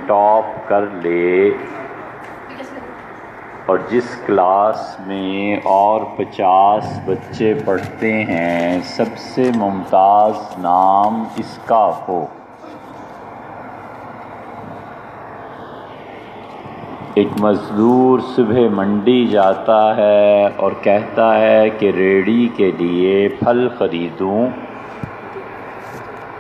Top کر لے اور جس کلاس میں اور 50 بچے پڑھتے ہیں سب سے ممتاز نام اس کا ہو۔ ایک مزدور صبح منڈی جاتا ہے اور کہتا ہے کہ ریڑھی کے لیے پھل خریدوں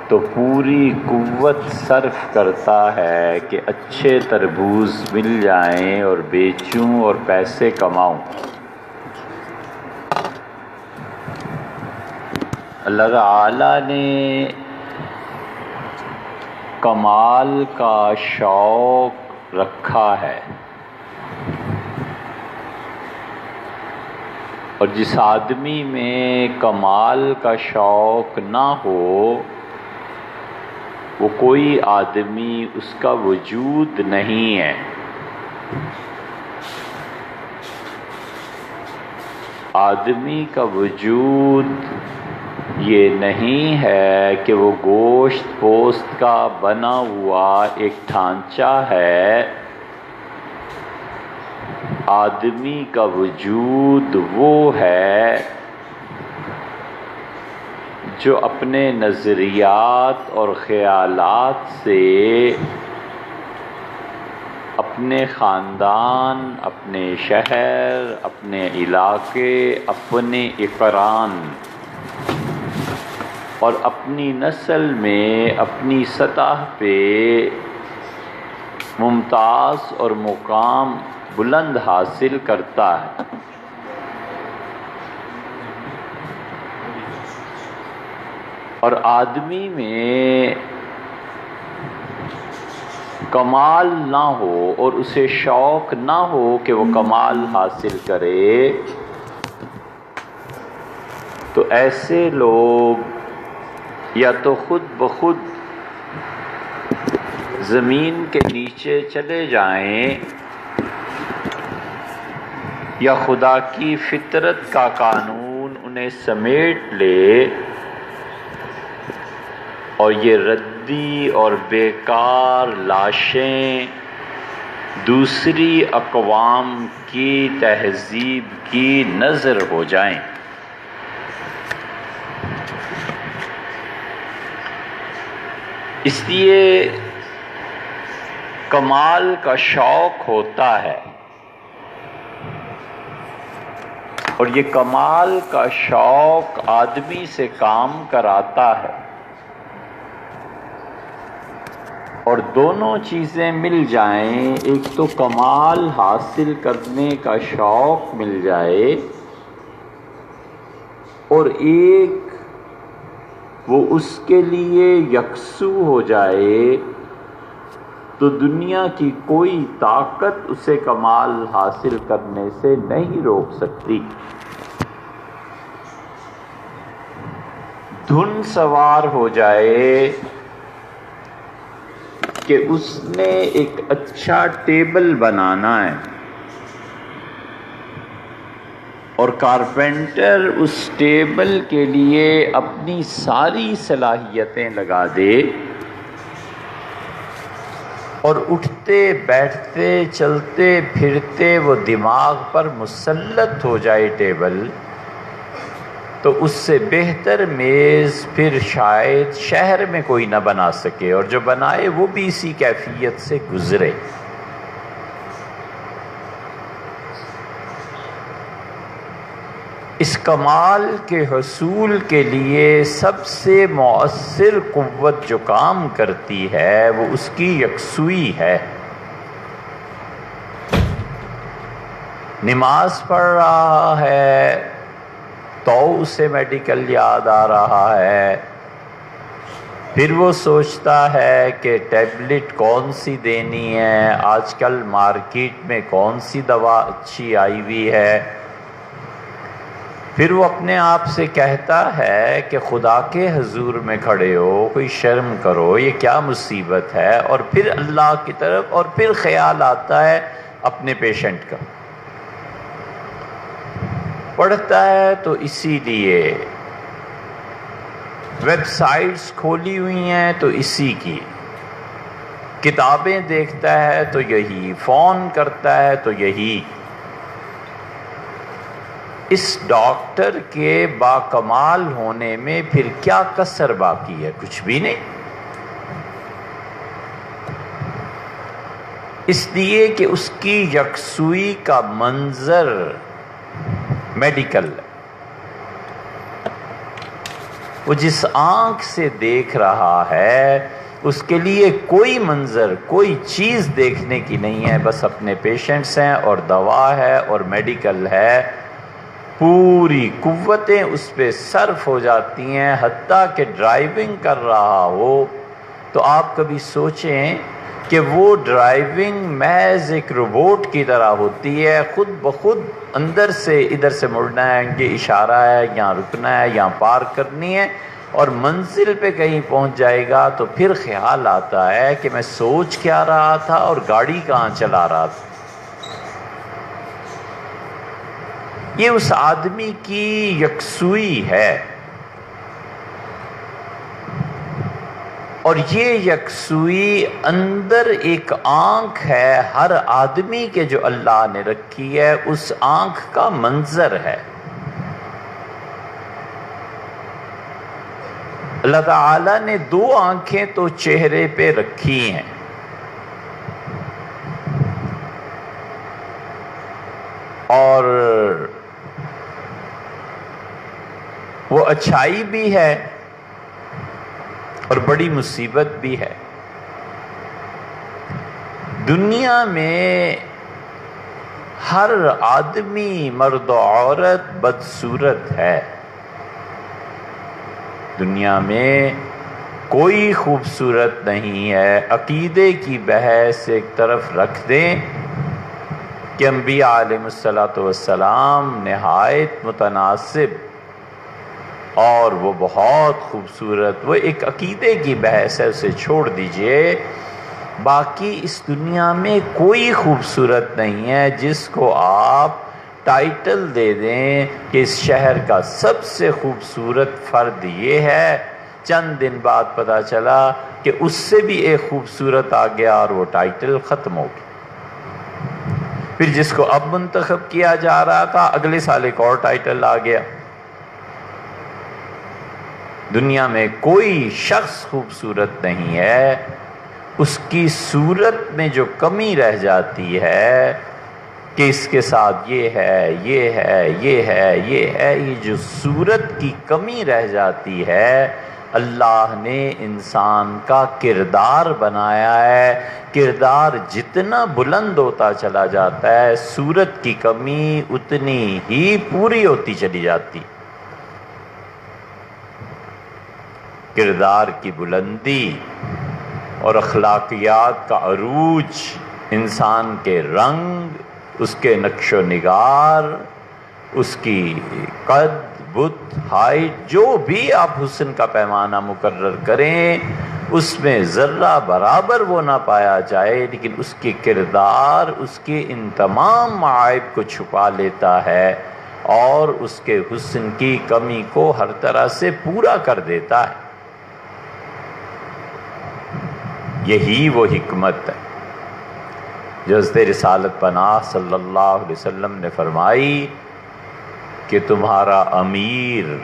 تو پوری قوت صرف کرتا ہے کہ اچھے تربوز مل جائیں اور بیچوں اور پیسے کماؤں۔ اللہ تعالی نے کمال کا شوق رکھا ہے، اور جس آدمی میں کمال کا شوق نہ ہو وہ کوئی آدمی اس کا وجود نہیں ہے۔ آدمی کا وجود یہ نہیں ہے کہ وہ گوشت پوست کا بنا ہوا ایک ڈھانچہ ہے۔ آدمی کا وجود وہ ہے جو اپنے نظریات اور خیالات سے اپنے خاندان، اپنے شہر، اپنے علاقے، اپنے اقران اور اپنی نسل میں اپنی سطح پہ ممتاز اور مقام بلند حاصل کرتا ہے۔ اور آدمی میں کمال نہ ہو اور اسے شوق نہ ہو کہ وہ کمال حاصل کرے تو ایسے لوگ یا تو خود بخود زمین کے نیچے چلے جائیں یا خدا کی فطرت کا قانون انہیں سمیٹ لے اور یہ ردی اور بیکار لاشیں دوسری اقوام کی تہذیب کی نظر ہو جائیں۔ اس لیے کمال کا شوق ہوتا ہے، اور یہ کمال کا شوق آدمی سے کام کراتا ہے، اور دونوں چیزیں مل جائیں، ایک تو کمال حاصل کرنے کا شوق مل جائے اور ایک وہ اس کے لیے یکسو ہو جائے، تو دنیا کی کوئی طاقت اسے کمال حاصل کرنے سے نہیں روک سکتی۔ دھن سوار ہو جائے کہ اس نے ایک اچھا ٹیبل بنانا ہے اور کارپینٹر اس ٹیبل کے لیے اپنی ساری صلاحیتیں لگا دے اور اٹھتے بیٹھتے چلتے پھرتے وہ دماغ پر مسلط ہو جائے ٹیبل، تو اس سے بہتر میز پھر شاید شہر میں کوئی نہ بنا سکے، اور جو بنائے وہ بھی اسی کیفیت سے گزرے۔ اس کمال کے حصول کے لیے سب سے مؤثر قوت جو کام کرتی ہے وہ اس کی یکسوئی ہے۔ نماز پڑھ رہا ہے تو اسے میڈیکل یاد آ رہا ہے، پھر وہ سوچتا ہے کہ ٹیبلٹ کون سی دینی ہے، آج کل مارکیٹ میں کون سی دوا اچھی آئی ہوئی ہے، پھر وہ اپنے آپ سے کہتا ہے کہ خدا کے حضور میں کھڑے ہو، کوئی شرم کرو، یہ کیا مصیبت ہے، اور پھر اللہ کی طرف، اور پھر خیال آتا ہے اپنے پیشنٹ کا۔ پڑھتا ہے تو اسی لیے، ویب سائٹس کھولی ہوئی ہیں تو اسی کی کتابیں دیکھتا ہے تو یہی، فون کرتا ہے تو یہی۔ اس ڈاکٹر کے باکمال ہونے میں پھر کیا کسر باقی ہے؟ کچھ بھی نہیں۔ اس لیے کہ اس کی یکسوئی کا منظر میڈیکل ہے۔ وہ جس آنکھ سے دیکھ رہا ہے اس کے لیے کوئی منظر، کوئی چیز دیکھنے کی نہیں ہے، بس اپنے پیشنٹس ہیں اور دوا ہے اور میڈیکل ہے۔ پوری قوتیں اس پہ صرف ہو جاتی ہیں، حتیٰ کہ ڈرائیونگ کر رہا ہو تو آپ کبھی سوچیں کہ وہ ڈرائیونگ محض ایک روبوٹ کی طرح ہوتی ہے، خود بخود اندر سے ادھر سے مڑنا ہے، یہ اشارہ ہے، یہاں رکنا ہے، یہاں پارک کرنی ہے، اور منزل پہ کہیں پہنچ جائے گا تو پھر خیال آتا ہے کہ میں سوچ کیا رہا تھا اور گاڑی کہاں چلا رہا تھا۔ یہ اس آدمی کی یکسوئی ہے، اور یہ یکسوئی اندر ایک آنکھ ہے ہر آدمی کے جو اللہ نے رکھی ہے، اس آنکھ کا منظر ہے۔ اللہ تعالیٰ نے دو آنکھیں تو چہرے پہ رکھی ہیں، اور وہ اچھائی بھی ہے اور بڑی مصیبت بھی ہے۔ دنیا میں ہر آدمی مرد و عورت بدصورت ہے۔ دنیا میں کوئی خوبصورت نہیں ہے۔ عقیدے کی بحث ایک طرف رکھ دیں کہ انبیاء علیہ السلام نہایت متناسب اور وہ بہت خوبصورت، وہ ایک عقیدے کی بحث ہے، اسے چھوڑ دیجئے۔ باقی اس دنیا میں کوئی خوبصورت نہیں ہے جس کو آپ ٹائٹل دے دیں کہ اس شہر کا سب سے خوبصورت فرد یہ ہے، چند دن بعد پتہ چلا کہ اس سے بھی ایک خوبصورت آ گیا اور وہ ٹائٹل ختم ہو گیا۔ پھر جس کو اب منتخب کیا جا رہا تھا اگلے سال ایک اور ٹائٹل آ گیا۔ دنیا میں کوئی شخص خوبصورت نہیں ہے، اس کی صورت میں جو کمی رہ جاتی ہے کہ اس کے ساتھ یہ ہے، یہ ہے، یہ ہے، یہ ہے، یہ جو صورت کی کمی رہ جاتی ہے، اللہ نے انسان کا کردار بنایا ہے۔ کردار جتنا بلند ہوتا چلا جاتا ہے، صورت کی کمی اتنی ہی پوری ہوتی چلی جاتی۔ کردار کی بلندی اور اخلاقیات کا عروج، انسان کے رنگ، اس کے نقش و نگار، اس کی قد، بت، ہائٹ، جو بھی آپ حسن کا پیمانہ مقرر کریں، اس میں ذرہ برابر وہ نہ پایا جائے، لیکن اس کی کردار اس کے ان تمام معائب کو چھپا لیتا ہے اور اس کے حسن کی کمی کو ہر طرح سے پورا کر دیتا ہے۔ یہی وہ حکمت ہے جو حضرت رسالت پناہ صلی اللہ علیہ وسلم نے فرمائی کہ تمہارا امیر،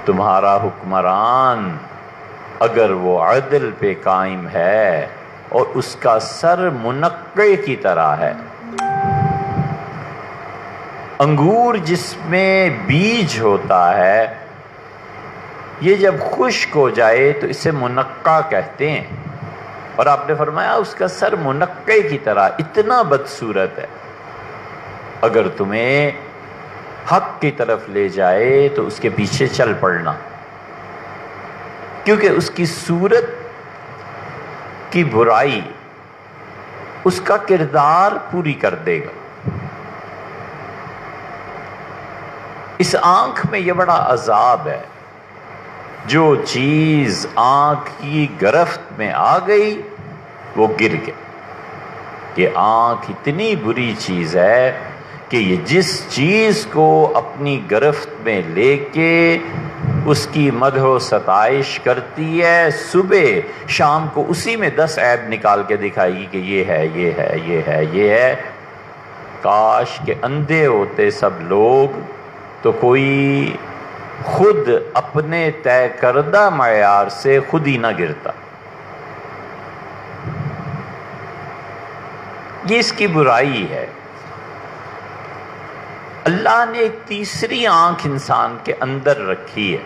تمہارا حکمران، اگر وہ عدل پہ قائم ہے اور اس کا سر منقع کی طرح ہے، انگور جس میں بیج ہوتا ہے، یہ جب خشک ہو جائے تو اسے منقع کہتے ہیں، اور آپ نے فرمایا اس کا سر منقع کی طرح اتنا بدصورت ہے، اگر تمہیں حق کی طرف لے جائے تو اس کے پیچھے چل پڑنا، کیونکہ اس کی صورت کی برائی اس کا کردار پوری کر دے گا۔ اس آنکھ میں یہ بڑا عذاب ہے، جو چیز آنکھ کی گرفت میں آ گئی وہ گر گئی۔ یہ آنکھ اتنی بری چیز ہے کہ یہ جس چیز کو اپنی گرفت میں لے کے اس کی مدح و ستائش کرتی ہے، صبح شام کو اسی میں 10 عیب نکال کے دکھائے گی کہ یہ ہے، یہ ہے، یہ ہے، یہ ہے۔ کاش کہ اندھے ہوتے سب لوگ تو کوئی خود اپنے طے کردہ معیار سے خود ہی نہ گرتا۔ یہ اس کی برائی ہے۔ اللہ نے ایک تیسری آنکھ انسان کے اندر رکھی ہے،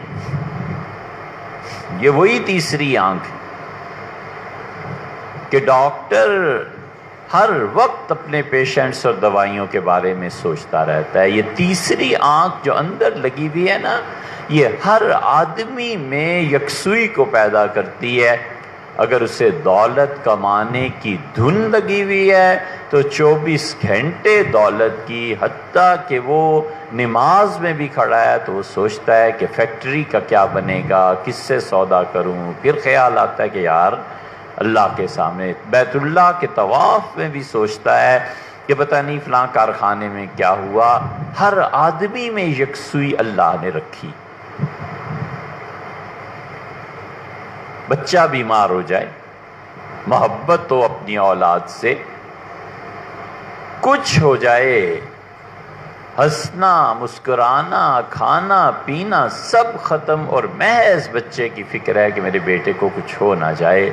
یہ وہی تیسری آنکھ ہے کہ ڈاکٹر ہر وقت اپنے پیشنٹس اور دوائیوں کے بارے میں سوچتا رہتا ہے۔ یہ تیسری آنکھ جو اندر لگی ہوئی ہے نا، یہ ہر آدمی میں یکسوئی کو پیدا کرتی ہے۔ اگر اسے دولت کمانے کی دھن لگی ہوئی ہے تو 24 گھنٹے دولت کی، حتیٰ کہ وہ نماز میں بھی کھڑا ہے تو وہ سوچتا ہے کہ فیکٹری کا کیا بنے گا، کس سے سودا کروں۔ پھر خیال آتا ہے کہ یار اللہ کے سامنے، بیت اللہ کے طواف میں بھی سوچتا ہے کہ پتہ نہیں فلاں کارخانے میں کیا ہوا۔ ہر آدمی میں یکسوئی اللہ نے رکھی۔ بچہ بیمار ہو جائے، محبت ہو اپنی اولاد سے، کچھ ہو جائے، ہنسنا، مسکرانا، کھانا پینا سب ختم، اور محض بچے کی فکر ہے کہ میرے بیٹے کو کچھ ہو نہ جائے،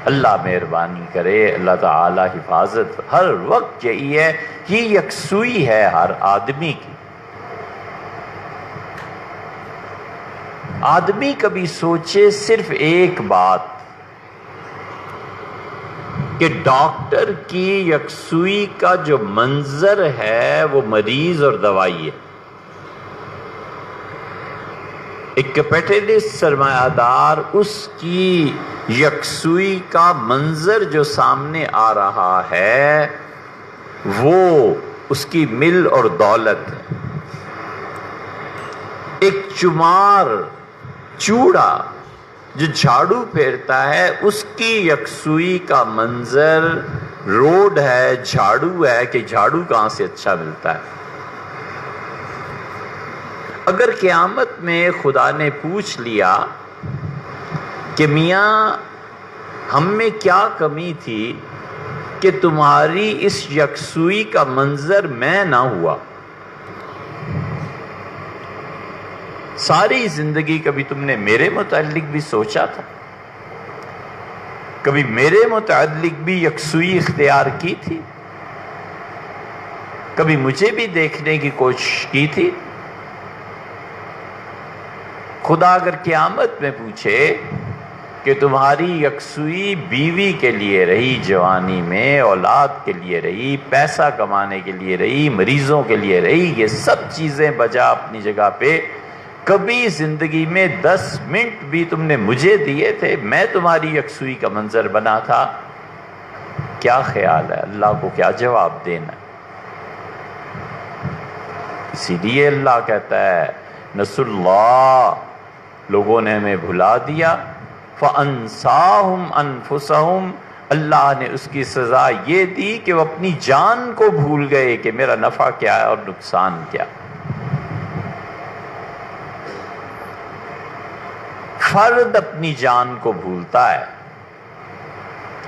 اللہ مہربانی کرے، اللہ تعالی حفاظت۔ ہر وقت یہی ہے، یہ یکسوئی ہے ہر آدمی کی۔ آدمی کبھی سوچے صرف ایک بات کہ ڈاکٹر کی یکسوئی کا جو منظر ہے وہ مریض اور دوائی ہے۔ ایک کیپٹلسٹ سرمایہ دار، اس کی یکسوئی کا منظر جو سامنے آ رہا ہے وہ اس کی مل اور دولت ہے۔ ایک چمار، چوڑا جو جھاڑو پھیرتا ہے، اس کی یکسوئی کا منظر روڈ ہے، جھاڑو ہے، کہ جھاڑو کہاں سے اچھا ملتا ہے۔ اگر قیامت میں خدا نے پوچھ لیا کہ میاں ہم میں کیا کمی تھی کہ تمہاری اس یکسوئی کا منظر میں نہ ہوا، ساری زندگی کبھی تم نے میرے متعلق بھی سوچا تھا؟ کبھی میرے متعلق بھی یکسوئی اختیار کی تھی؟ کبھی مجھے بھی دیکھنے کی کوشش کی تھی؟ خدا اگر قیامت میں پوچھے کہ تمہاری یکسوئی بیوی کے لیے رہی، جوانی میں اولاد کے لیے رہی، پیسہ کمانے کے لیے رہی، مریضوں کے لیے رہی، یہ سب چیزیں بجا اپنی جگہ پہ، کبھی زندگی میں 10 منٹ بھی تم نے مجھے دیے تھے، میں تمہاری یکسوئی کا منظر بنا تھا؟ کیا خیال ہے اللہ کو کیا جواب دینا؟ اسی لیے اللہ کہتا ہے نسوا اللہ، لوگوں نے ہمیں بھلا دیا، فَأَنْسَاهُمْ أَنفُسَهُمْ، اللہ نے اس کی سزا یہ دی کہ وہ اپنی جان کو بھول گئے کہ میرا نفع کیا ہے اور نقصان کیا۔ فرد اپنی جان کو بھولتا ہے،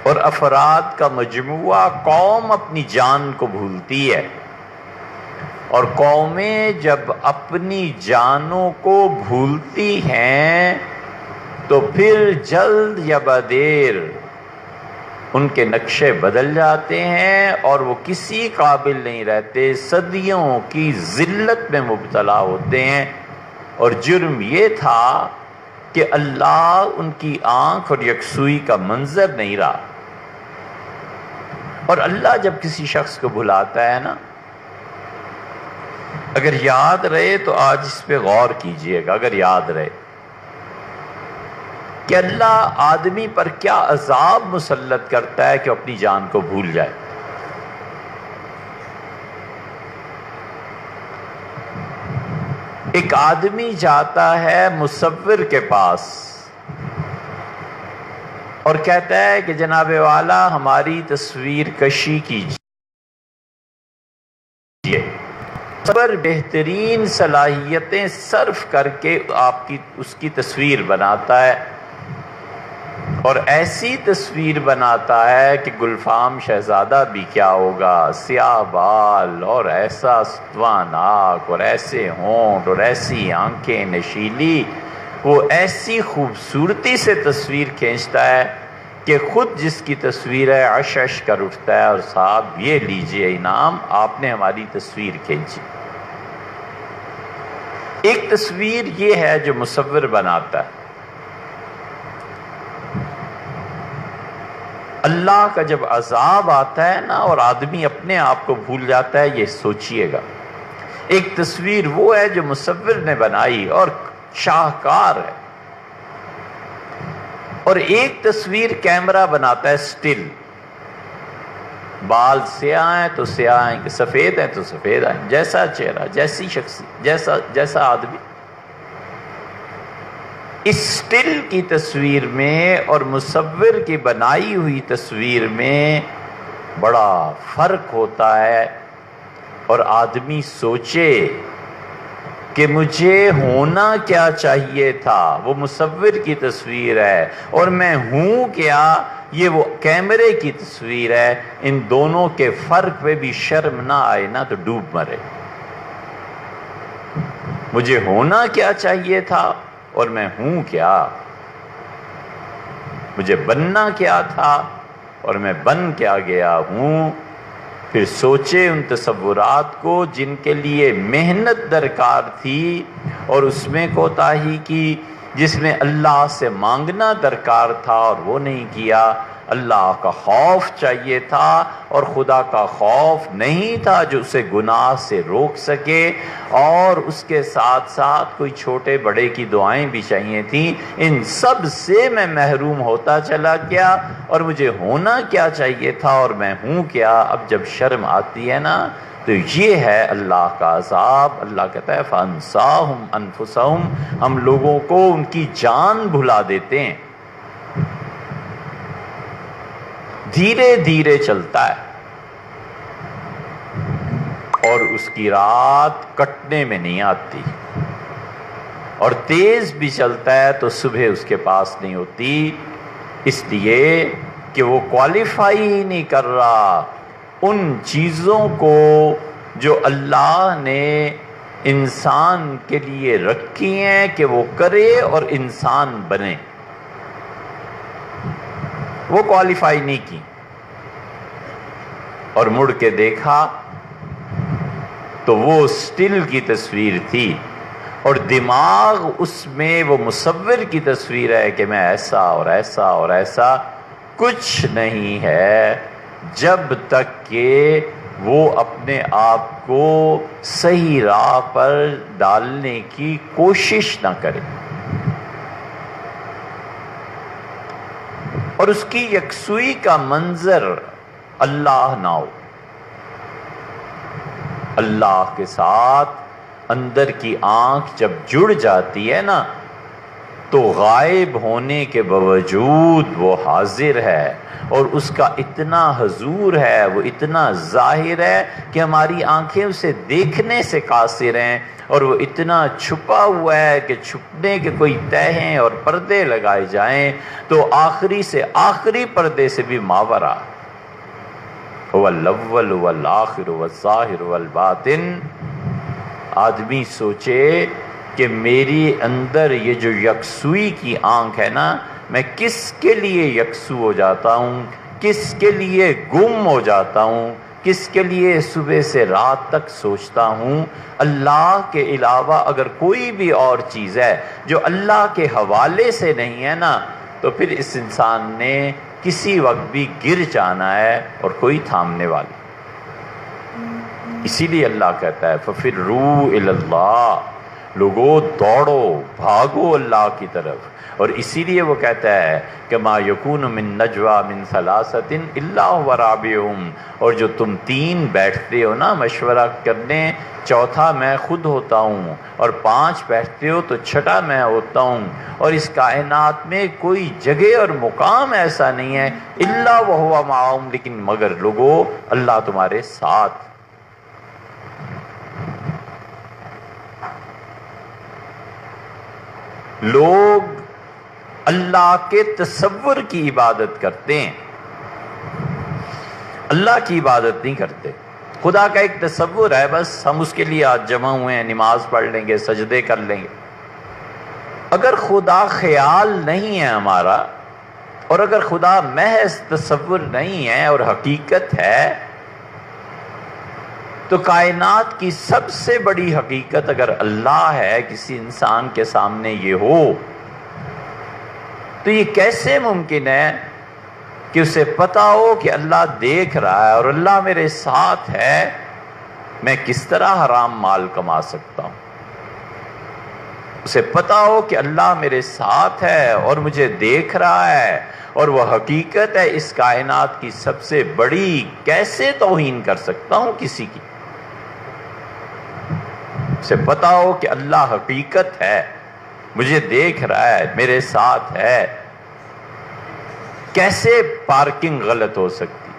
اور افراد کا مجموعہ، قوم اپنی جان کو بھولتی ہے، اور قومیں جب اپنی جانوں کو بھولتی ہیں تو پھر جلد یا بدیر ان کے نقشے بدل جاتے ہیں اور وہ کسی قابل نہیں رہتے، صدیوں کی ذلت میں مبتلا ہوتے ہیں۔ اور جرم یہ تھا کہ اللہ ان کی آنکھ اور یکسوئی کا منظر نہیں رہا۔ اور اللہ جب کسی شخص کو بھلاتا ہے نا، اگر یاد رہے تو آج اس پہ غور کیجئے گا، اگر یاد رہے کہ اللہ آدمی پر کیا عذاب مسلط کرتا ہے کہ وہ اپنی جان کو بھول جائے۔ ایک آدمی جاتا ہے مصور کے پاس اور کہتا ہے کہ جناب والا ہماری تصویر کشی کیجیے۔ مصور بہترین صلاحیتیں صرف کر کے آپ کی اس کی تصویر بناتا ہے، اور ایسی تصویر بناتا ہے کہ گلفام شہزادہ بھی کیا ہوگا، سیاہ بال اور ایسا ستواں ناک اور ایسے ہونٹ اور ایسی آنکھیں نشیلی، وہ ایسی خوبصورتی سے تصویر کھینچتا ہے کہ خود جس کی تصویر ہے عش عش کر اٹھتا ہے، اور صاحب یہ لیجئے انعام، آپ نے ہماری تصویر کھینچی۔ ایک تصویر یہ ہے جو مصور بناتا ہے۔ اللہ کا جب عذاب آتا ہے نا اور آدمی اپنے آپ کو بھول جاتا ہے، یہ سوچئے گا۔ ایک تصویر وہ ہے جو مصور نے بنائی اور شاہکار ہے، اور ایک تصویر کیمرہ بناتا ہے سٹل، بال سیاہ ہیں تو سیاہ ہیں، سفید ہیں تو سفید ہیں، جیسا چہرہ، جیسی شخص، جیسا آدمی۔ اس سٹل کی تصویر میں اور مصور کی بنائی ہوئی تصویر میں بڑا فرق ہوتا ہے، اور آدمی سوچے کہ مجھے ہونا کیا چاہیے تھا، وہ مصور کی تصویر ہے، اور میں ہوں کیا، یہ وہ کیمرے کی تصویر ہے۔ ان دونوں کے فرق پہ بھی شرم نہ آئے نا تو ڈوب مرے۔ مجھے ہونا کیا چاہیے تھا اور میں ہوں کیا، مجھے بننا کیا تھا اور میں بن کیا گیا ہوں۔ پھر سوچے ان تصورات کو جن کے لیے محنت درکار تھی اور اس میں کوتاہی کی، جس میں اللہ سے مانگنا درکار تھا اور وہ نہیں کیا، اللہ کا خوف چاہیے تھا اور خدا کا خوف نہیں تھا جو اسے گناہ سے روک سکے، اور اس کے ساتھ ساتھ کوئی چھوٹے بڑے کی دعائیں بھی چاہیے تھیں۔ ان سب سے میں محروم ہوتا چلا گیا، اور مجھے ہونا کیا چاہیے تھا اور میں ہوں کیا۔ اب جب شرم آتی ہے نا تو یہ ہے اللہ کا عذاب۔ اللہ کہتا ہے فَأَنْسَاهُمْ أَنفُسَهُمْ، ہم لوگوں کو ان کی جان بھلا دیتے ہیں۔ دھیرے دھیرے چلتا ہے اور اس کی رات کٹنے میں نہیں آتی، اور تیز بھی چلتا ہے تو صبح اس کے پاس نہیں ہوتی، اس لیے کہ وہ کوالیفائی ہی نہیں کر رہا ان چیزوں کو جو اللہ نے انسان کے لیے رکھی ہیں کہ وہ کرے اور انسان بنے، وہ کوالیفائی نہیں کی۔ اور مڑ کے دیکھا تو وہ سٹل کی تصویر تھی، اور دماغ اس میں وہ مصور کی تصویر ہے کہ میں ایسا اور ایسا اور ایسا۔ کچھ نہیں ہے جب تک کہ وہ اپنے آپ کو صحیح راہ پر ڈالنے کی کوشش نہ کرے، اور اس کی یکسوئی کا منظر اللہ نہ ہو۔ اللہ کے ساتھ اندر کی آنکھ جب جڑ جاتی ہے نا تو غائب ہونے کے باوجود وہ حاضر ہے، اور اس کا اتنا حضور ہے، وہ اتنا ظاہر ہے کہ ہماری آنکھیں اسے دیکھنے سے قاصر ہیں، اور وہ اتنا چھپا ہوا ہے کہ چھپنے کے کوئی تہیں اور پردے لگائے جائیں تو آخری سے آخری پردے سے بھی ماورا۔ هو الاول والآخر والظاہر والباطن۔ آدمی سوچے کہ میری اندر یہ جو یکسوئی کی آنکھ ہے نا، میں کس کے لیے یکسو ہو جاتا ہوں، کس کے لیے گم ہو جاتا ہوں، کس کے لیے صبح سے رات تک سوچتا ہوں۔ اللہ کے علاوہ اگر کوئی بھی اور چیز ہے جو اللہ کے حوالے سے نہیں ہے نا، تو پھر اس انسان نے کسی وقت بھی گر جانا ہے اور کوئی تھامنے والا۔ اسی لیے اللہ کہتا ہے فَفِرُّوا إِلَى اللَّهِ، لوگو دوڑو، بھاگو اللہ کی طرف۔ اور اسی لیے وہ کہتا ہے کہ مَا يَكُونُ مِن نَجْوَى مِن ثَلَاثَةٍ إِلَّا هُوَ رَابِعُهُمْ، اور جو تم تین بیٹھتے ہو نا مشورہ کرنے، چوتھا میں خود ہوتا ہوں، اور پانچ بیٹھتے ہو تو چھٹا میں ہوتا ہوں، اور اس کائنات میں کوئی جگہ اور مقام ایسا نہیں ہے إِلَّا وَهُوَ مَعَهُمْ، لیکن مگر لوگو اللہ تمہارے ساتھ۔ لوگ اللہ کے تصور کی عبادت کرتے ہیں، اللہ کی عبادت نہیں کرتے۔ خدا کا ایک تصور ہے، بس ہم اس کے لیے آج جمع ہوئے ہیں، نماز پڑھ لیں گے، سجدے کر لیں گے۔ اگر خدا خیال نہیں ہے ہمارا، اور اگر خدا محض تصور نہیں ہے اور حقیقت ہے، تو کائنات کی سب سے بڑی حقیقت اگر اللہ ہے، کسی انسان کے سامنے یہ ہو، تو یہ کیسے ممکن ہے کہ اسے پتا ہو کہ اللہ دیکھ رہا ہے اور اللہ میرے ساتھ ہے، میں کس طرح حرام مال کما سکتا ہوں؟ اسے پتا ہو کہ اللہ میرے ساتھ ہے اور مجھے دیکھ رہا ہے اور وہ حقیقت ہے اس کائنات کی سب سے بڑی، کیسے توہین کر سکتا ہوں کسی کی؟ اسے پتا ہو کہ اللہ حقیقت ہے، مجھے دیکھ رہا ہے، میرے ساتھ ہے، کیسے پارکنگ غلط ہو سکتی؟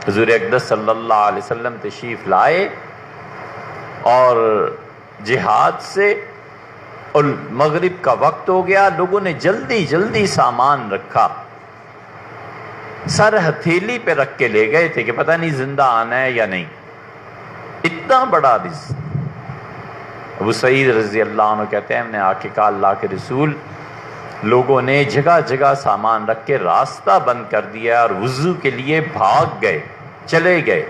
حضور اقدس صلی اللہ علیہ وسلم تشریف لائے اور جہاد سے، اور مغرب کا وقت ہو گیا، لوگوں نے جلدی جلدی سامان رکھا، سر ہتھیلی پہ رکھ کے لے گئے تھے کہ پتہ نہیں زندہ آنا ہے یا نہیں، اتنا بڑا رزق۔ ابو سعید رضی اللہ عنہ کہتے ہیں ہم نے آ کے کہا اللہ کے رسول، لوگوں نے جگہ جگہ سامان رکھ کے راستہ بند کر دیا اور وضو کے لیے بھاگ گئے، چلے گئے۔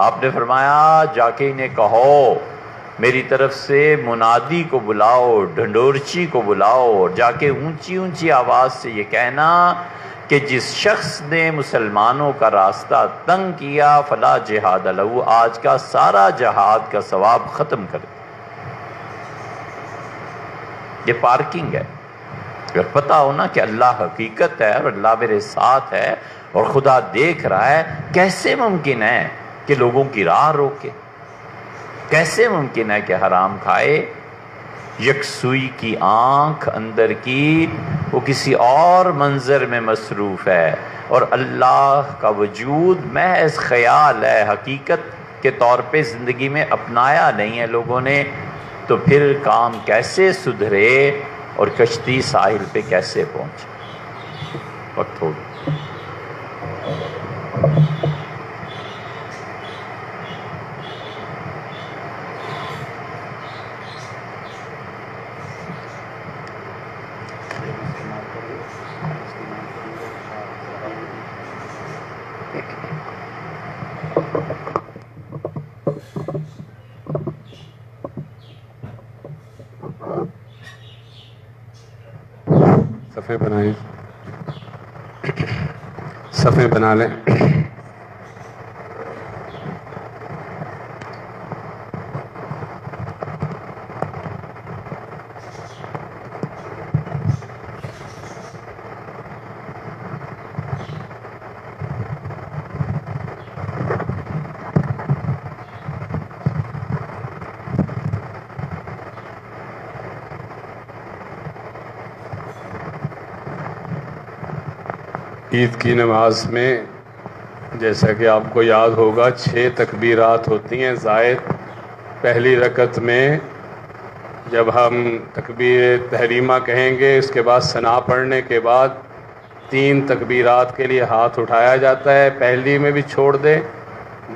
آپ نے فرمایا جا کے انہیں کہو میری طرف سے منادی کو بلاؤ، ڈھنڈورچی کو بلاؤ، اور جا کے اونچی اونچی آواز سے یہ کہنا کہ جس شخص نے مسلمانوں کا راستہ تنگ کیا فلا جہاد لہو، آج کا سارا جہاد کا ثواب ختم کر دیا۔ یہ پارکنگ ہے۔ اگر پتا ہونا کہ اللہ حقیقت ہے اور اللہ میرے ساتھ ہے اور خدا دیکھ رہا ہے، کیسے ممکن ہے کہ لوگوں کی راہ روکے؟ کیسے ممکن ہے کہ حرام کھائے؟ یکسوئی کی آنکھ اندر کی وہ کسی اور منظر میں مصروف ہے، اور اللہ کا وجود محض خیال ہے، حقیقت کے طور پہ زندگی میں اپنایا نہیں ہے لوگوں نے، تو پھر کام کیسے سدھرے اور کشتی ساحل پہ کیسے پہنچے؟ وقت ہو گیا۔ صفحے بنائیں، صفحے بنا لیں۔ عید کی نماز میں جیسا کہ آپ کو یاد ہوگا 6 تکبیرات ہوتی ہیں زائد۔ پہلی رکعت میں جب ہم تکبیر تحریمہ کہیں گے، اس کے بعد ثنا پڑھنے کے بعد 3 تکبیرات کے لیے ہاتھ اٹھایا جاتا ہے، پہلی میں بھی چھوڑ دے،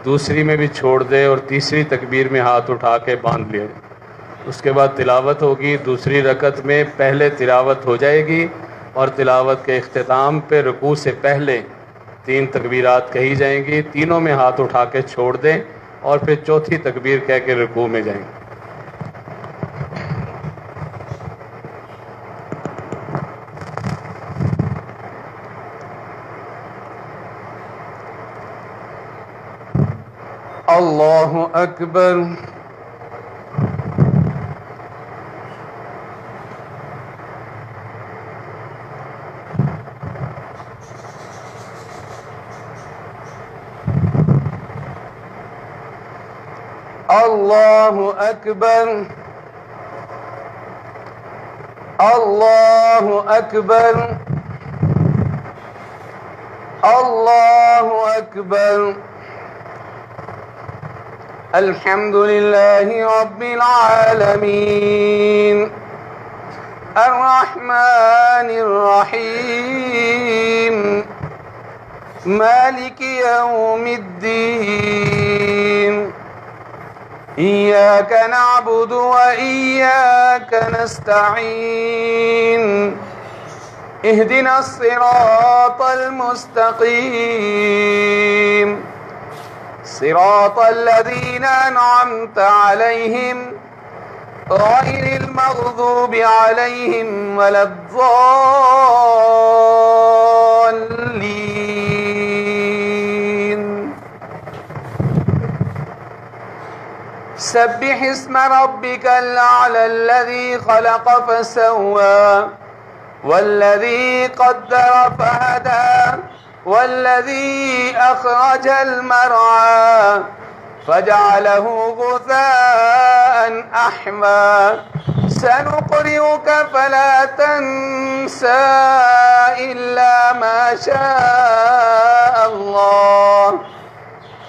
دوسری میں بھی چھوڑ دے، اور تیسری تکبیر میں ہاتھ اٹھا کے باندھ لیا۔ اس کے بعد تلاوت ہوگی، دوسری رکعت میں پہلے تلاوت ہو جائے گی، اور تلاوت کے اختتام پہ رکوع سے پہلے 3 تکبیرات کہی جائیں گی، تینوں میں ہاتھ اٹھا کے چھوڑ دیں، اور پھر چوتھی تکبیر کہہ کے رکوع میں جائیں گے۔ اللہ اکبر، اللہ اکبر، اللہ اکبر، اللہ اکبر، الحمد للہ رب العالمین۔ الرحمن الرحيم مالك يوم الدين إياك نعبد وإياك نستعين اهدنا الصراط المستقيم صراط الذين أنعمت عليهم غير المغضوب عليهم ولا الضالين سبح اسم ربك الأعلى الذي خلق فسوى والذي قدر فهدى والذي أخرج المرعى فجعله غثاء أحوى سنقرئك فلا تنسى إلا ما شاء الله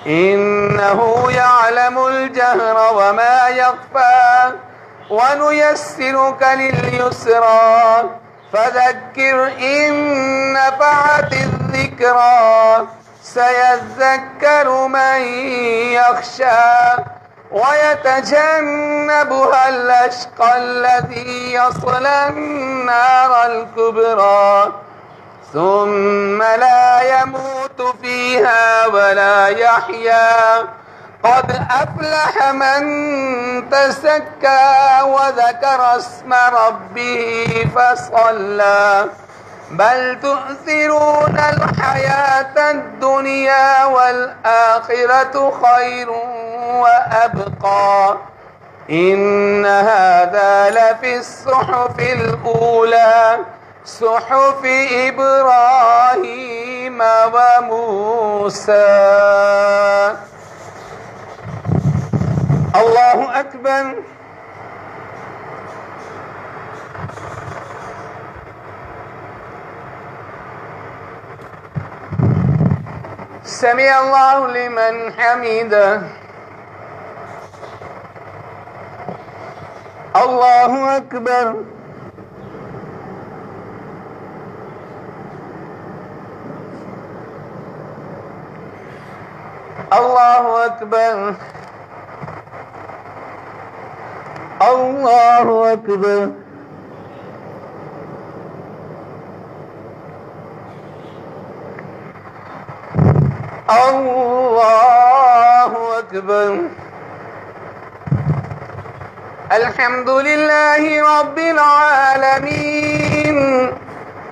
إنه يعلم الجهر وما يخفى ونيسرك لليسرى فذكر إن نفعت الذكرى سيذكر من يخشى ويتجنبها الأشقى الذي يصلى النار الكبرى ثم لا يموت فيها ولا يحيا قد أفلح من تزكى وذكر اسم ربه فصلى بل تؤثرون الحياة الدنيا والآخرة خير وأبقى إن هذا لفي الصحف الأولى صحف إبراهيم وموسى. الله أكبر. سمع الله لمن حمده. الله أكبر. الله أكبر. الله أكبر. الله أكبر. الحمد لله رب العالمين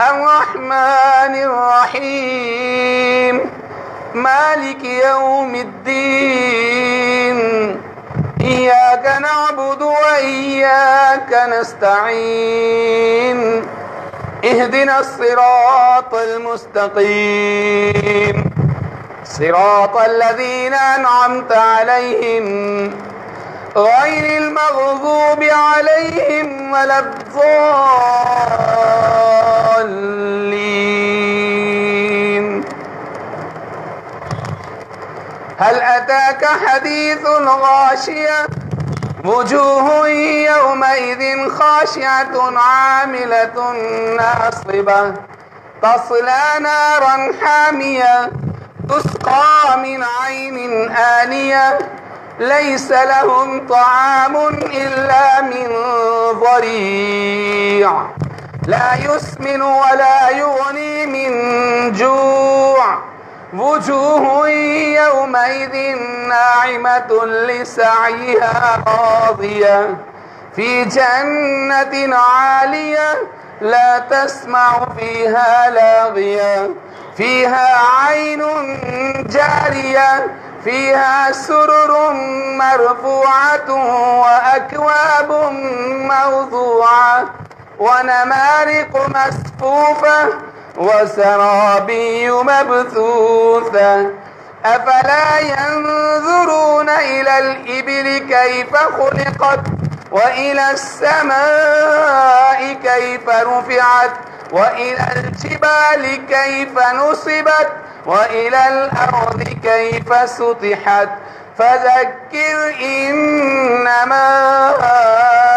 الرحمن الرحيم مالك يوم الدين إياك نعبد وإياك نستعين اهدنا الصراط المستقيم صراط الذين أنعمت عليهم غير المغضوب عليهم ولا الضالين. هل أتاك حديث الغاشية وجوه يومئذ خاشعة عاملة ناصبة تصلى نارا حامية تسقى من عين آنية ليس لهم طعام إلا من ضريع لا يسمن ولا يغني من جوع وجوه يومئذ ناعمة لسعيها راضية في جنة عالية لا تسمع فيها لاغية فيها عين جارية فيها سرر مرفوعة وأكواب موضوعة ونمارق مصفوفة وزرابي مبثوثة أفلا ينظرون إلى الإبل كيف خلقت وإلى السماء كيف رفعت وإلى الجبال كيف نصبت وإلى الأرض كيف سطحت فذكر إنما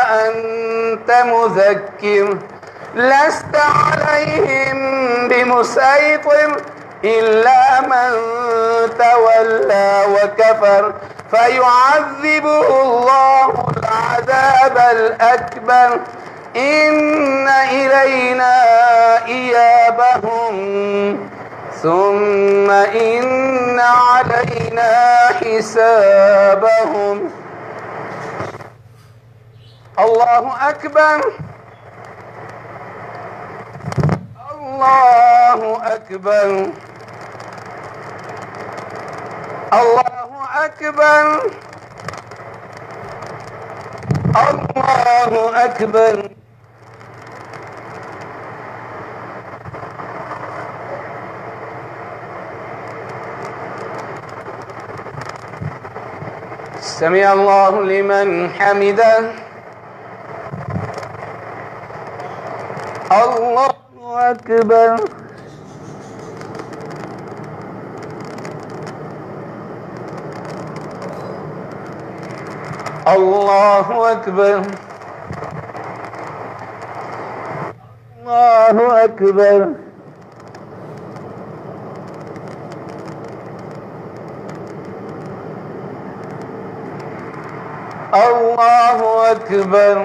وأنت مذكر لست عليهم بمسيطر إلا من تولى وكفر فيعذبه الله العذاب الأكبر إن إلينا إيابهم ثم إن علينا حسابهم. الله أكبر الله أكبر الله أكبر الله أكبر. سمع الله لمن حمده. الله أكبر الله أكبر الله أكبر الله أكبر.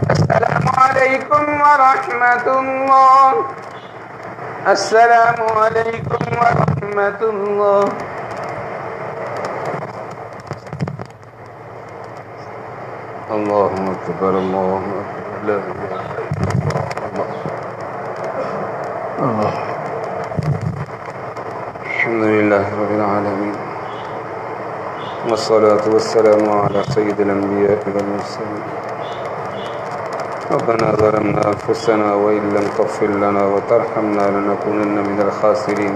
السلام عليكم ورحمة الله. السلام عليكم ورحمة الله. الله أكبر الله أكبر لا إله إلا الله. الحمد لله رب العالمين والصلاة والسلام على سيد الأنبياء والمرسلين. ربنا ظلمنا أنفسنا وإن لم تغفر لنا وترحمنا لنكونن من الخاسرين.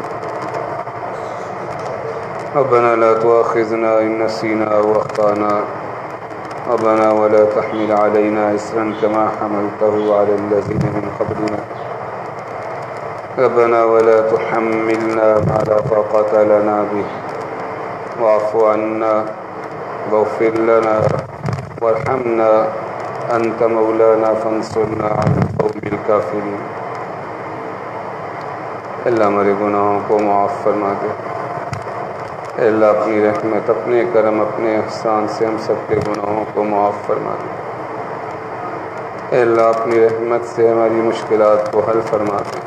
ربنا لا تؤاخذنا إن نسينا أو أخطأنا. ربنا ولا تحمل علينا إصرا كما حملته على الذين من قبلنا. ربنا ولا تحملنا ما لا طاقة لنا به واعف عنا واغفر لنا وارحمنا أنت مولانا فانصرنا على القوم الكافرين. اللہ ہمارے گناہوں کو معاف فرما دے. اللہ اپنی رحمت اپنے کرم اپنے احسان سے ہم سب کے گناہوں کو معاف فرما دے. اللہ اپنی رحمت سے ہماری مشکلات کو حل فرما دے.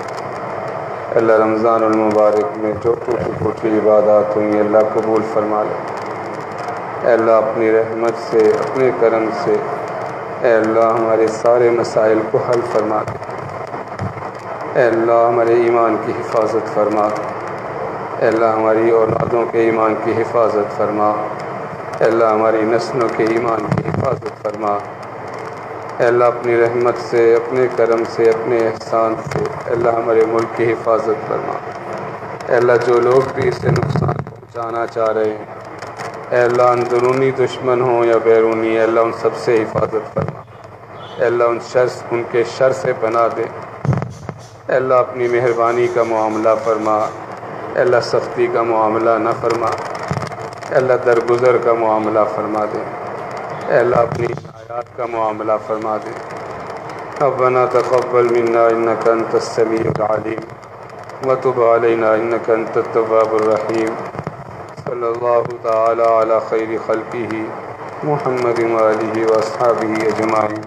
اللہ رمضان المبارک میں جو ٹوٹی پھوٹی عبادات ہوئی اللہ قبول فرما لے. اللہ اپنی رحمت سے اپنے کرم سے اے اللہ ہمارے سارے مسائل کو حل فرما دے. اے اللہ ہمارے ایمان کی حفاظت فرما. اے اللہ ہماری اولادوں کے ایمان کی حفاظت فرما. اے اللہ ہماری نسلوں کے ایمان کی حفاظت فرما. اے اللہ اپنی رحمت سے اپنے کرم سے اپنے احسان سے اے اللہ ہمارے ملک کی حفاظت فرما. اے اللہ جو لوگ بھی اسے نقصان پہنچانا چاہ رہے ہیں اے اللہ اندرونی دشمن ہوں یا بیرونی اے اللہ ان سب سے حفاظت فرما. اے اللہ ان کے شر سے بنا دے. اے اللہ اپنی مہربانی کا معاملہ فرما. اے اللہ سختی کا معاملہ نہ فرما. اے اللہ درگزر کا معاملہ فرما دے. اے اللہ اپنی آیات کا معاملہ فرما دے. ربنا تقبل منا انك انت السميع العليم وتب علينا انك انت التواب الرحيم. صلی اللہ تعالی علی خیر خلقہ محمد وآلہ واصحابہ اجمعین.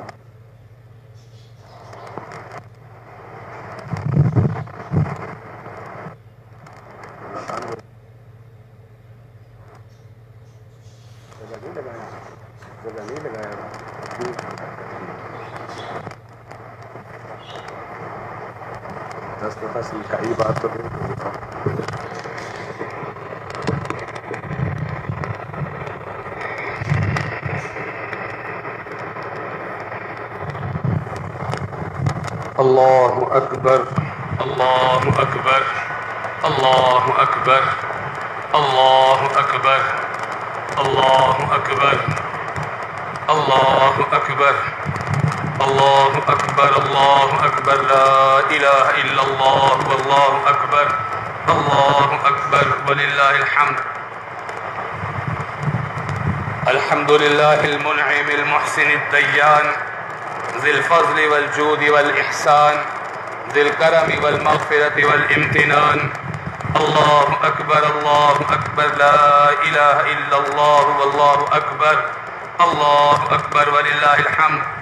10 دفعہ سمجھائی بات تو اللہ اکبر اللہ اکبر اللہ اکبر اللہ اکبر اللہ اکبر اللہ اکبر اللہ اکبر اللہ اکبر لا الہ الا اللہ واللہ اکبر اللہ اکبر وللہ الحمد الحمد للہ المنعم المحسن الدیان ذی الفضل والجود والإحسان ذی الكرم والمغفرة والامتنان اللہ اکبر لا الہ الا اللہ واللہ اکبر اللہ اکبر وللہ الحمد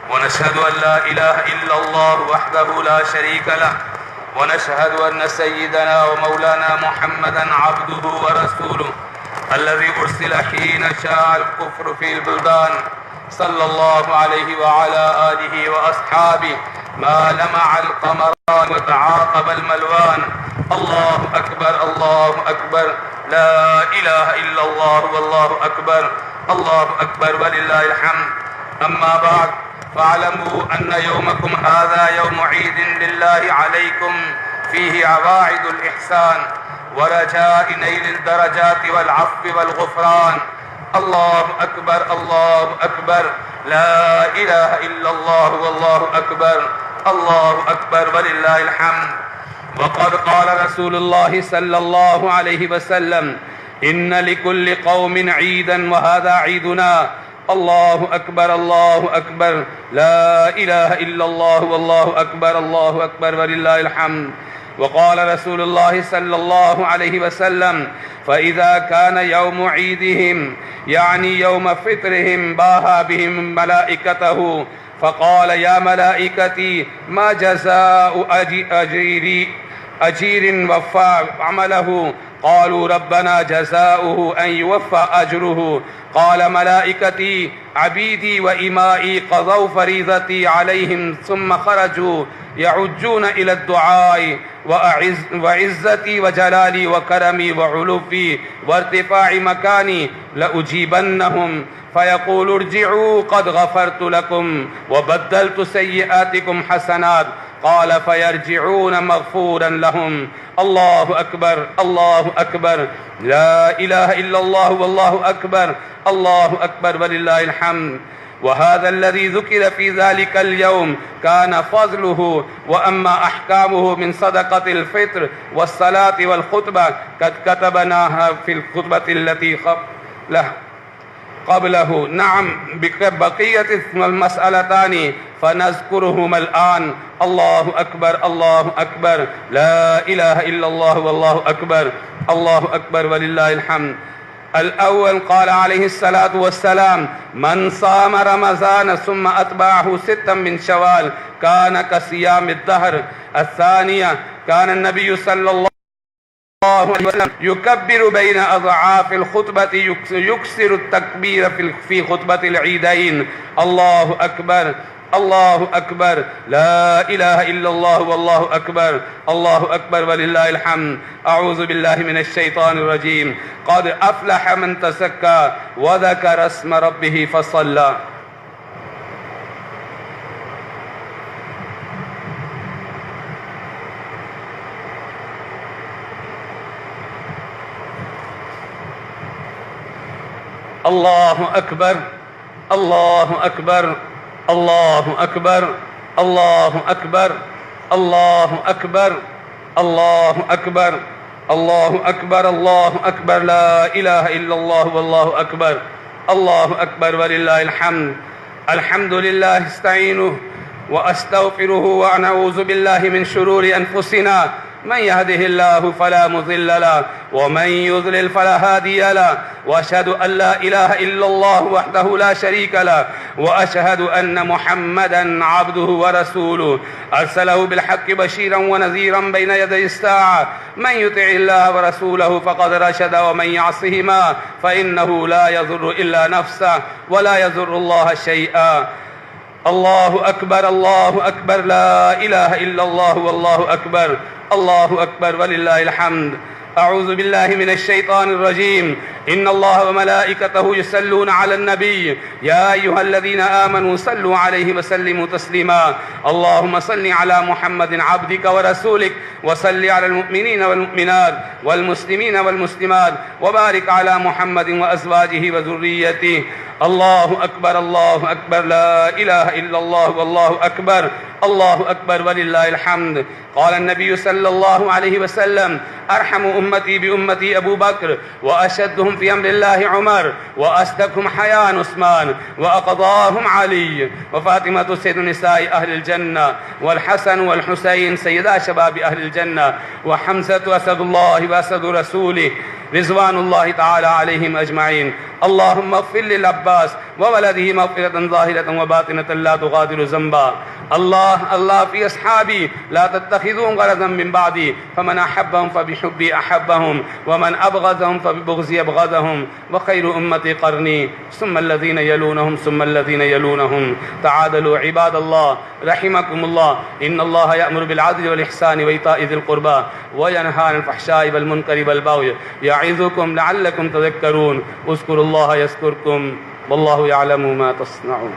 ونشهد أن لا إله إلا الله وحده لا شريك له ونشهد أن سيدنا ومولانا محمدا عبده ورسوله الذي أرسل حين شاع الكفر في البلدان صلى الله عليه وعلى آله وأصحابه ما لمع القمران وتعاقب الملوان الله أكبر لا إله إلا الله والله أكبر ولله الحمد أما بعد فاعلموا أن يومكم هذا يوم عيد لله عليكم فيه عواعد الإحسان ورجاء نيل الدرجات والعفو والغفران الله أكبر لا إله إلا الله والله أكبر ولله الحمد وقد قال رسول الله صلى الله عليه وسلم إن لكل قوم عيدا وهذا عيدنا الله أكبر لا إله إلا الله والله أكبر ولله الحمد وقال رسول الله صلى الله عليه وسلم فإذا كان يوم عيدهم يعني يوم فطرهم باها بهم ملائكته فقال يا ملائكتي ما جزاء أجير وفى عمله قالوا ربنا جزاؤه أن يوفى أجره قال ملائكتي عبيدي وإمائي قضوا فريضتي عليهم ثم خرجوا يعجون إلى الدعاء وعزتي وجلالي وكرمي وعلوي وارتفاع مكاني لأجيبنهم فيقول ارجعوا قد غفرت لكم وبدلت سيئاتكم حسنات قال فيرجعون مغفورا لهم الله أكبر لا إله إلا الله والله أكبر ولله الحمد وهذا الذي ذكر في ذلك اليوم كان فضله وأما أحكامه من صدقة الفطر والصلاة والخطبة قد كتبناها في الخطبة التي قبله نعم بقية المسألتان فنذكرهما الآن الله أكبر لا إله إلا الله والله أكبر ولله الحمد الأول قال عليه الصلاة والسلام من صام رمضان ثم أتبعه 6 من شوال كان كصيام الدهر الثانية كان النبي صلى الله عليه وسلم يكبر بين أضعاف الخطبة يكسر التكبير في خطبة العيدين الله أكبر لا إله إلا الله والله أكبر ولله الحمد أعوذ بالله من الشيطان الرجيم قد أفلح من تزكى وذكر اسم ربه فصلى الله أكبر الله أكبر الله أكبر الله أكبر الله أكبر الله أكبر الله أكبر الله أكبر لا إله إلا الله والله أكبر ولله الحمد الحمد لله استعينه وأستغفره وأعوذ بالله من شرور أنفسنا من يهده الله فلا مضل له ومن يضلل فلا هادي له وأشهد أن لا إله إلا الله وحده لا شريك له وأشهد أن محمدا عبده ورسوله أرسله بالحق بشيرا ونذيرا بين يدي الساعة من يطع الله ورسوله فقد رشد ومن يعصهما فإنه لا يضر إلا نفسه ولا يضر الله شيئا. الله أكبر الله أكبر لا إله إلا الله والله أكبر الله أكبر ولله الحمد. أعوذ بالله من الشيطان الرجيم. إن الله وملائكته يصلون على النبي يا أيها الذين آمنوا صلوا عليه وسلموا تسليما. اللهم صل على محمد عبدك ورسولك وصل على المؤمنين والمؤمنات والمسلمين والمسلمات وبارك على محمد وأزواجه وذريته. الله أكبر الله أكبر لا إله إلا الله والله أكبر الله أكبر ولله الحمد. قال النبي صلى الله عليه وسلم أرحم أمتي بأمتي أبو بكر وأشدهم في أمر الله عمر وأصدقهم حياء عثمان وأقضاهم علي وفاطمة سيد نساء أهل الجنة والحسن والحسين سيدا شباب أهل الجنة وحمزة أسد الله وأسد رسوله رضوان الله تعالى عليهم أجمعين. اللهم اغفر للعباس وولده مغفرة ظاهرة وباطنة لا تغادر ذنبا. الله في أصحابي لا تتخذون غرضا من بعدي فمن أحبهم فبحبي أحبهم ومن أبغضهم فببغضي أبغضهم وخير أمتي قرني ثم الذين يلونهم ثم الذين يلونهم. تعادلوا عباد الله رحمكم الله. إن الله يأمر بالعدل والإحسان وإيتاء ذي القربى وينهى عن الفحشاء والمنكر والبغي يعظكم لعلكم تذكرون. اذكروا الله يذكركم والله يعلم ما تصنعون.